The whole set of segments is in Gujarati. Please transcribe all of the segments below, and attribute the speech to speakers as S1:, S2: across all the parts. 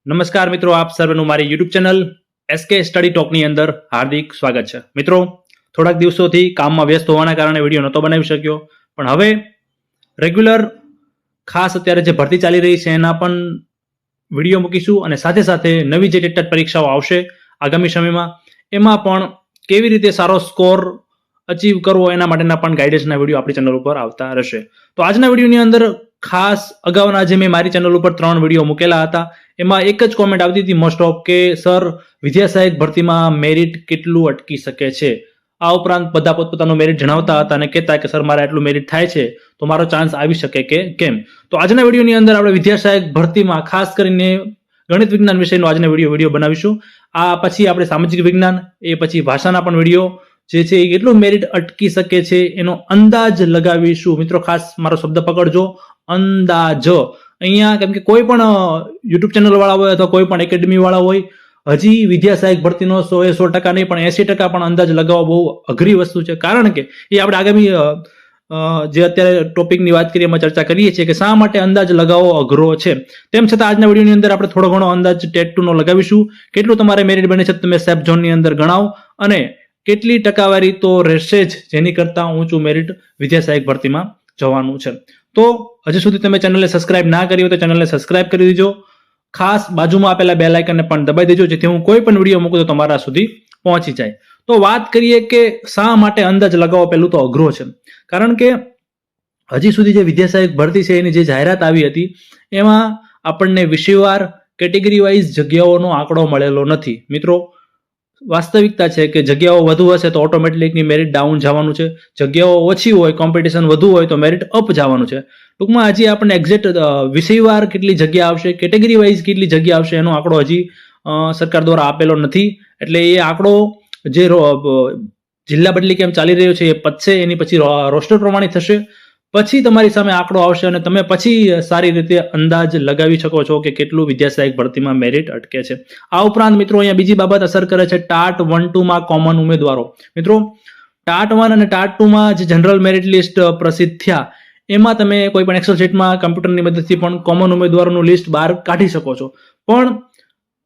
S1: નમસ્કાર મિત્રો, આપ સર્વનું મારી યુટ્યુબ ચેનલ SK સ્ટડી ટોકની અંદર હાર્દિક સ્વાગત છે. મિત્રો, થોડાક દિવસોથી કામમાં વ્યસ્ત હોવાના કારણે વિડીયો નહોતો બનાવી શક્યો, પણ હવે રેગ્યુલર ખાસ અત્યારે જે ભરતી ચાલી રહી છે એના પણ વિડીયો મૂકીશું અને સાથે સાથે નવી જે ટેટ પરીક્ષાઓ આવશે આગામી સમયમાં એમાં પણ કેવી રીતે સારો સ્કોર અચીવ કરવો એના માટેના પણ ગાઈડન્સના વિડીયો આપણી ચેનલ ઉપર આવતા રહેશે. તો આજના વિડીયોની અંદર ખાસ અગાઉના જે મેં મારી ચેનલ ઉપર 3 વિડીયો મૂકેલા હતા એમાં એક જ કોમેન્ટ આવતી હતી મોસ્ટ ઓફ કે સર વિદ્યા સહાયક ભરતીમાં મેરિટ કેટલું અટકી શકે છે. આ ઉપરાંત બધા પોતપોતાનું મેરિટ જણાવતા હતા અને કહેતા કે સર મારા એટલું મેરિટ થાય છે તો મારો ચાન્સ આવી શકે કે કેમ. તો આજના વિડીયોની અંદર આપણે વિદ્યા સહાયક ભરતીમાં ખાસ કરીને ગણિત વિજ્ઞાન વિષયનો આજના વિડીયો બનાવીશું. આ પછી આપણે સામાજિક વિજ્ઞાન, એ પછી ભાષાના પણ વિડીયો જે છે એ કેટલું મેરિટ અટકી શકે છે એનો અંદાજ લગાવીશું. મિત્રો ખાસ મારો શબ્દ પકડજો, અંદાજ. અહીંયા કેમ કે કોઈ પણ યુટ્યુબ ચેનલ વાળા હોય અથવા કોઈ પણ એકેડમી વાળા હોય, હજી વિદ્યા સહાયક ભરતીનો 100% નહીં પણ 80% પણ અંદાજ લગાવવા બહુ અઘરી વસ્તુ છે. કારણ કે એ આપણે આગામી જે અત્યારે ટોપિકની વાત કરીએ એમાં ચર્ચા કરીએ છીએ કે શા માટે અંદાજ લગાવવો અઘરો છે. તેમ છતાં આજના વિડીયોની અંદર આપણે થોડો ઘણો અંદાજ ટેટ 2 નો લગાવીશું. કેટલું તમારે મેરિટ બને છે તમે સેફ ઝોનની અંદર ગણાવો અને કેટલી ટકાવારી તો રહેશે જ જેની કરતા ઊંચું મેરિટ વિદ્યા સહાયક ભરતીમાં જવાનું છે. તો હજી સુધી તમે ચેનલને સબસ્ક્રાઇબ ના કરી હોય તો ચેનલને સબસ્ક્રાઇબ કરી દેજો. ખાસ બાજુમાં આપેલા બેલ આઇકનને પણ દબાઈ દેજો જેથી હું કોઈ પણ વિડીયો મૂકું તો તમારા સુધી પહોંચી જાય. તો વાત કરીએ કે શા માટે અંદાજ લગાવવો પહેલું તો અઘરો છે. કારણ કે હજી સુધી જે વિદ્યા સહાયક ભરતી છે એની જે જાહેરાત આવી હતી એમાં આપણને વિષયવાર કેટેગરી વાઇઝ જગ્યાઓનો આંકડો મળેલો નથી. મિત્રો વાસ્તવિકતા છે કે જગ્યાઓ વધુ હશે તો ઓટોમેટિકલી મેરિટ ડાઉન જવાનું છે, જગ્યાઓ ઓછી હોય, કોમ્પિટિશન વધુ હોય તો મેરિટ અપ જવાનું છે. ટૂંકમાં હજી આપણને એક્ઝેક્ટ વિષયવાર કેટલી જગ્યા આવશે, કેટેગરી વાઇઝ કેટલી જગ્યા આવશે એનો આંકડો હજી સરકાર દ્વારા આપેલો નથી. એટલે એ આંકડો જે જિલ્લા બદલી કેમ ચાલી રહ્યો છે એ પતશે, એની પછી રોસ્ટર પ્રમાણે થશે, પછી તમારી સામે આંકડો આવશે અને તમે પછી સારી રીતે અંદાજ લગાવી શકો છો કે કેટલું વિદ્યા સહાયક ભરતીમાં મેરિટ અટકે છે. આ ઉપરાંત મિત્રો અહીંયા બીજી બાબત અસર કરે છે ટાટ 1-2 માં કોમન ઉમેદવારો. મિત્રો ટાટ 1 અને ટાટ 2 માં જે જનરલ મેરિટ લિસ્ટ પ્રસિદ્ધ થયા એમાં તમે કોઈ પણ એક્સેલ શીટમાં કમ્પ્યુટરની મદદથી પણ કોમન ઉમેદવારોનું લિસ્ટ બહાર કાઢી શકો છો. પણ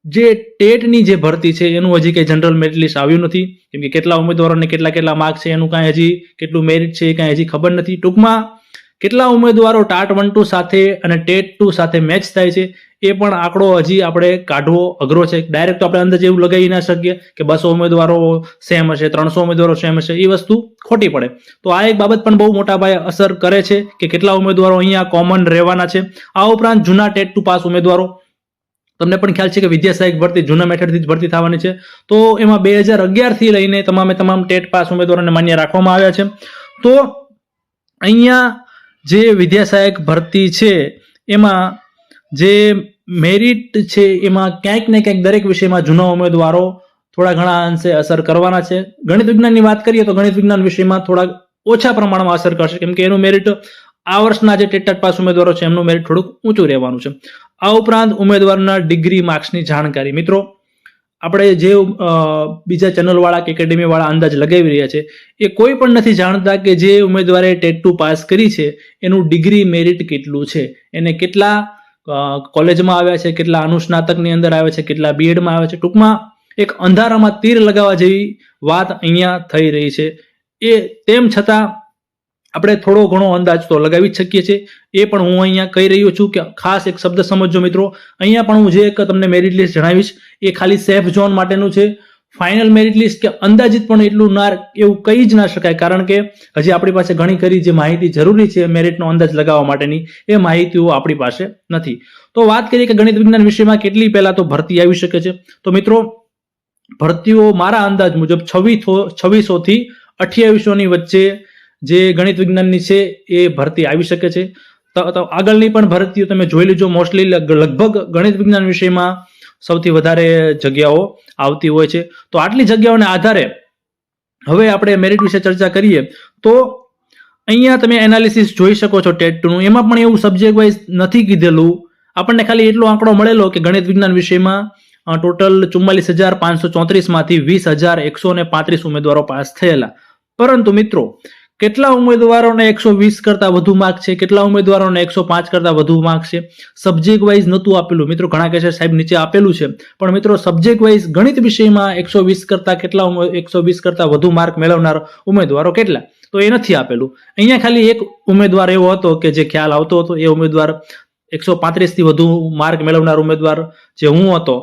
S1: જે ટેટની જે ભરતી છે એનું હજી કંઈ જનરલ મેરિટ લિસ્ટ આવ્યું નથી, કેમ કે કેટલા ઉમેદવારોને કેટલા માર્ક છે એનું કાંઈ હજી કેટલું મેરિટ છે એ કાંઈ હજી ખબર નથી. ટૂંકમાં કેટલા ઉમેદવારો ટાટ 1-2 સાથે અને ટેટ 2 સાથે મેચ થાય છે એ પણ આંકડો હજી આપણે કાઢવો અઘરો છે. ડાયરેક્ટ તો આપણે અંદાજે એવું લગાવી ના શકીએ કે 200 ઉમેદવારો સેમ હશે, 300 ઉમેદવારો સેમ હશે, એ વસ્તુ ખોટી પડે. તો આ એક બાબત પણ બહુ મોટા પાયે અસર કરે છે કે કેટલા ઉમેદવારો અહીંયા કોમન રહેવાના છે. આ ઉપરાંત જૂના ટેટ 2 પાસ ઉમેદવારો, તમને પણ ખ્યાલ છે કે વિદ્યા સહાયક ભરતી જૂના મેથડથી જ ભરતી થવાની છે, તો એમાં 2011 થી લઈને તમામ ટેટ પાસ ઉમેદવારોને માન્ય રાખવામાં આવ્યા છે. તો અહીંયા જે વિદ્યા સહાયક ભરતી છે એમાં જે મેરિટ છે એમાં ક્યાંક ને ક્યાંક દરેક વિષયમાં જૂના ઉમેદવારો થોડા ઘણા અંશે અસર કરવાના છે. ગણિત વિજ્ઞાનની વાત કરીએ તો ગણિત વિજ્ઞાન વિષયમાં થોડા ઓછા પ્રમાણમાં અસર કરશે, કેમ કે એનું મેરિટ આ વર્ષના જે ટેટ પાસ ઉમેદવારો છે એમનું મેરિટ થોડુંક ઊંચું રહેવાનું છે. આ ઉપરાંત ઉમેદવારના ડિગ્રી માર્ક્સની જાણકારી. મિત્રો આપણે જે બીજા ચેનલ વાળા કે એકેડેમી વાળા અંદાજ લગાવી રહ્યા છે એ કોઈ પણ નથી જાણતા કે જે ઉમેદવારે ટેટ 2 પાસ કરી છે એનું ડિગ્રી મેરિટ કેટલું છે, એને કેટલા કોલેજમાં આવ્યા છે, કેટલા અનુસ્નાતકની અંદર આવે છે, કેટલા બીએડમાં આવે છે. ટૂંકમાં એક અંધારામાં તીર લગાવવા જેવી વાત અહીંયા થઈ રહી છે. એ તેમ છતાં આપણે થોડો ઘણો અંદાજ તો લગાવી જ શકીએ છીએ. એ પણ હું અહીંયા કહી રહ્યો છું કે ખાસ એક શબ્દ સમજજો મિત્રો, અહીંયા પણ હું જે એક તમને મેરિટ લિસ્ટ જણાવીશ એ ખાલી સેફ ઝોન માટેનું છે. ફાઇનલ મેરિટ લિસ્ટ કે અંદાજિત પણ એટલું એવું કહી જ ના શકાય, કારણ કે હજી આપણી પાસે ઘણી ખરી જે માહિતી જરૂરી છે મેરિટનો અંદાજ લગાવવા માટેની એ માહિતીઓ આપણી પાસે નથી. તો વાત કરીએ કે ગણિત વિજ્ઞાન વિષયમાં કેટલી પહેલા તો ભરતી આવી શકે છે. તો મિત્રો ભરતીઓ મારા અંદાજ મુજબ 2600 થી 2800 ની વચ્ચે જે ગણિત વિજ્ઞાનની છે એ ભરતી આવી શકે છે. તો આગળની પણ ભરતીઓ તમે જોઈ લીજો, મોસ્ટલી લગભગ ગણિત વિજ્ઞાન વિષયમાં સૌથી વધારે જગ્યાઓ આવતી હોય છે. તો આટલી જગ્યાઓને આધારે હવે આપણે મેરિટ વિશે ચર્ચા કરીએ તો અહીંયા તમે એનાલિસિસ જોઈ શકો છો ટેટ 2 નું. એમાં પણ એવું સબ્જેક્ટ વાઇઝ નથી કીધેલું, આપણને ખાલી એટલો આંકડો મળેલો કે ગણિત વિજ્ઞાન વિષયમાં ટોટલ 44,534 માંથી 20,135 ઉમેદવારો પાસ થયેલા. પરંતુ મિત્રો કેટલા ઉમેદવારોને 120 કરતા વધુ માર્ક છે, કેટલા ઉમેદવારોને 105 કરતા વધુ માર્ક છે. સબ્જેક્ટ વાઇઝ નહોતું આપેલું મિત્રો. ઘણા કહેશે સાહેબ નીચે આપેલું છે, પણ મિત્રો સબ્જેક્ટ વાઇઝ ગણિત વિષયમાં 120 કરતા કેટલા 120 કરતા વધુ માર્ક મેળવનાર ઉમેદવારો કેટલા, તો એ નથી આપેલું. અહીંયા ખાલી એક ઉમેદવાર એવો હતો કે જે ખ્યાલ આવતો હતો. એ ઉમેદવાર 135 થી વધુ માર્ક મેળવનાર ઉમેદવાર જે હું હતો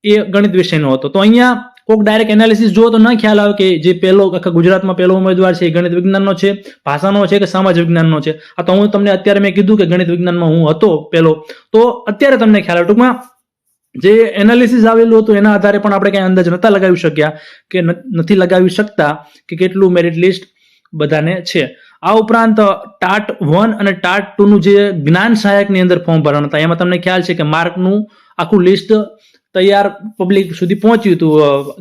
S1: એ ગણિત વિષયનો હતો. તો અહીંયા કોઈક ડાયરેક્ટ એનાલિસિસ જુઓ તો ન ખ્યાલ આવે કે જે પહેલો આખા ગુજરાતમાં પહેલો ઉમેદવાર છે એ ગણિત વિજ્ઞાનનો છે, ભાષાનો છે કે સામાજિક વિજ્ઞાનનો છે. આ તો હું તમને અત્યારે મેં કીધું કે ગણિત વિજ્ઞાનમાં હું હતો પહેલો, તો અત્યારે તમને ખ્યાલ આવે. ટૂંકમાં જે એનાલિસિસ આવેલું હતું એના આધારે પણ આપણે કઈ અંદાજ નતા લગાવી શક્યા કે નથી લગાવી શકતા કે કેટલું મેરિટ લિસ્ટ બધાને છે. આ ઉપરાંત ટાટ 1 અને ટાટ 2 નું જે જ્ઞાન સહાયકની અંદર ફોર્મ ભરવાના હતા એમાં તમને ખ્યાલ છે કે માર્કનું આખું લિસ્ટ તૈયાર પબ્લિક સુધી પહોંચ્યું હતું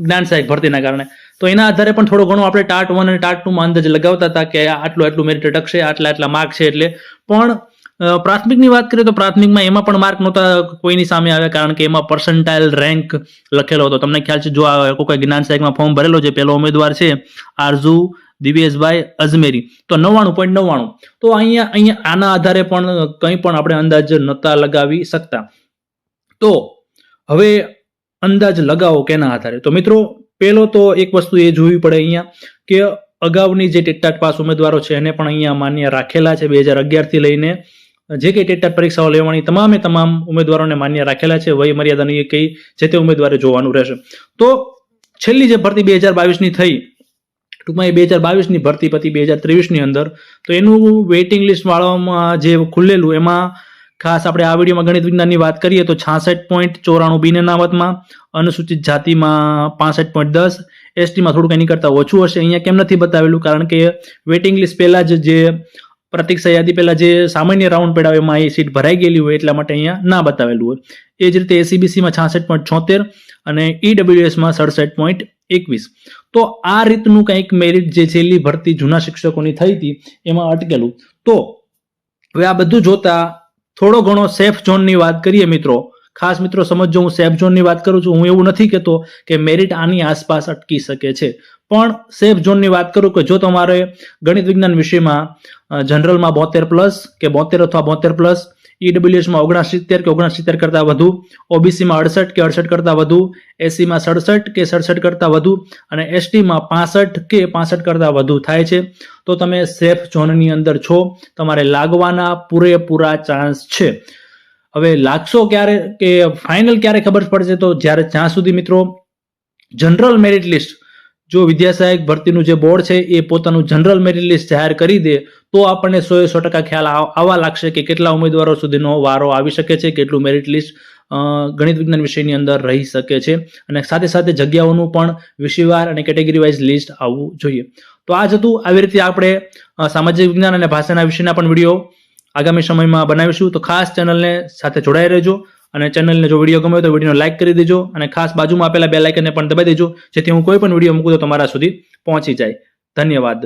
S1: જ્ઞાન સહાયક ભરતીના કારણે. તો એના આધારે પણ થોડો ઘણો આપણે ટાટ 1 અને ટાટ 2 માં અંદાજ લગાવતા હતા કે આટલું મેરિટ ટકશે, આટલા માર્ક છે. એટલે પણ પ્રાથમિકની વાત કરીએ તો પ્રાથમિકમાં એમાં પણ માર્ક નહોતા કોઈની સામે આવ્યા, કારણ કે એમાં પર્સન્ટાઇલ રેન્ક લખેલો હતો. તમને ખ્યાલ છે, જો કોઈ જ્ઞાન સહાયકમાં ફોર્મ ભરેલો છે, પહેલો ઉમેદવાર છે આરઝુ દિવ્યેશભાઈ અજમેરી, તો 99.99. તો અહીંયા આના આધારે પણ કંઈ પણ આપણે અંદાજ નહોતા લગાવી શકતા. તો હવે અંદાજ લગાવો કેના આધારે? તો મિત્રો પહેલો તો એક વસ્તુ એ જોવી પડે અહીંયા કે અગાઉની જે ટેટ પાસ ઉમેદવારો છે એને પણ અહીંયા માન્ય રાખેલા છે. 2011 થી લઈને જે કંઈ ટેટ પરીક્ષાઓ લેવાની તમામ ઉમેદવારોને માન્ય રાખેલા છે. વય મર્યાદાની કઈ જે તે ઉમેદવારે જોવાનું રહેશે. તો છેલ્લી જે ભરતી 2022 ની થઈ, ટૂંકમાં એ 2022 ની ભરતી પતી 2023 ની અંદર, તો એનું વેઇટિંગ લિસ્ટ વાળામાં જે ખુલેલું એમાં ખાસ આપણે આ વિડીયોમાં ગણિત વિજ્ઞાનની વાત કરીએ તો 66.94 બિન અનામતમાં, અનુસૂચિત જાતિમાં 65.10, એસટીમાં થોડું કંઈ કરતા ઓછું હશે. અહીંયા કેમ નથી બતાવેલું? કારણ કે વેઇટિંગ લિસ્ટ પહેલા જ જે પ્રતીક્ષા યાદી પહેલા જે સામાન્ય રાઉન્ડ પડ્યા એમાં એ સીટ ભરાઈ ગયેલી હોય એટલા માટે અહીંયા ના બતાવેલું હોય. એ જ રીતે એસીબીસીમાં 66.76 અને ઈડબ્લ્યુએસમાં 67.21. તો આ રીતનું કંઈક મેરિટ જે છેલ્લી ભરતી જૂના શિક્ષકોની થઈ હતી એમાં અટકેલું. તો હવે આ બધું જોતા થોડો ઘણો સેફ ઝોનની વાત કરીએ મિત્રો. ખાસ મિત્રો સમજો, હું સેફ ઝોનની વાત કરું છું. હું એવું નથી કહેતો કે મેરિટ આની આસપાસ અટકી શકે છે, પણ સેફ ઝોનની વાત કરું કે જો તમારે ગણિત વિજ્ઞાન વિષયમાં જનરલમાં 72+ કે 72 અથવા 72+, ઈડબ્લ્યુએસમાં 69 કે 69 કરતા વધુ, ઓબીસીમાં 68 કે 68 કરતા વધુ, એસસીમાં 67 કે 67 કરતા વધુ અને એસટીમાં 65 કે 65 કરતા વધુ થાય છે તો તમે સેફ ઝોનની અંદર છો. તમારે લાગવાના પૂરેપૂરા ચાન્સ છે. હવે લાગશો ક્યારે કે ફાઇનલ ક્યારે ખબર પડશે? તો જ્યાં સુધી મિત્રો જનરલ મેરિટ લિસ્ટ, જો વિદ્યા સહાયક ભરતીનું જે બોર્ડ છે એ પોતાનું જનરલ મેરિટ લિસ્ટ જાહેર કરી દે તો આપણને 100% ખ્યાલ આવવા લાગશે કે કેટલા ઉમેદવારો સુધીનો વારો આવી શકે છે, કેટલું મેરિટ લિસ્ટ ગણિત વિજ્ઞાન વિષયની અંદર રહી શકે છે, અને સાથે સાથે જગ્યાઓનું પણ વિષયવાર અને કેટેગરી વાઇઝ લિસ્ટ આવવું જોઈએ. તો આ જ હતું. આવી રીતે આપણે સામાજિક વિજ્ઞાન અને ભાષાના વિષયના પણ વિડીયો આગામી સમયમાં બનાવીશું. તો ખાસ ચેનલને સાથે જોડાઈ રહેજો, અને ચેનલને જો વિડીયો ગમ્યો તો વિડીયોને લાઇક કરી દેજો, અને ખાસ બાજુમાં આપેલા બેલ આઇકનને પણ દબાવી દેજો, જેથી હું કોઈ પણ વિડીયો મૂકું તો તમારા સુધી પહોંચી જાય. ધન્યવાદ.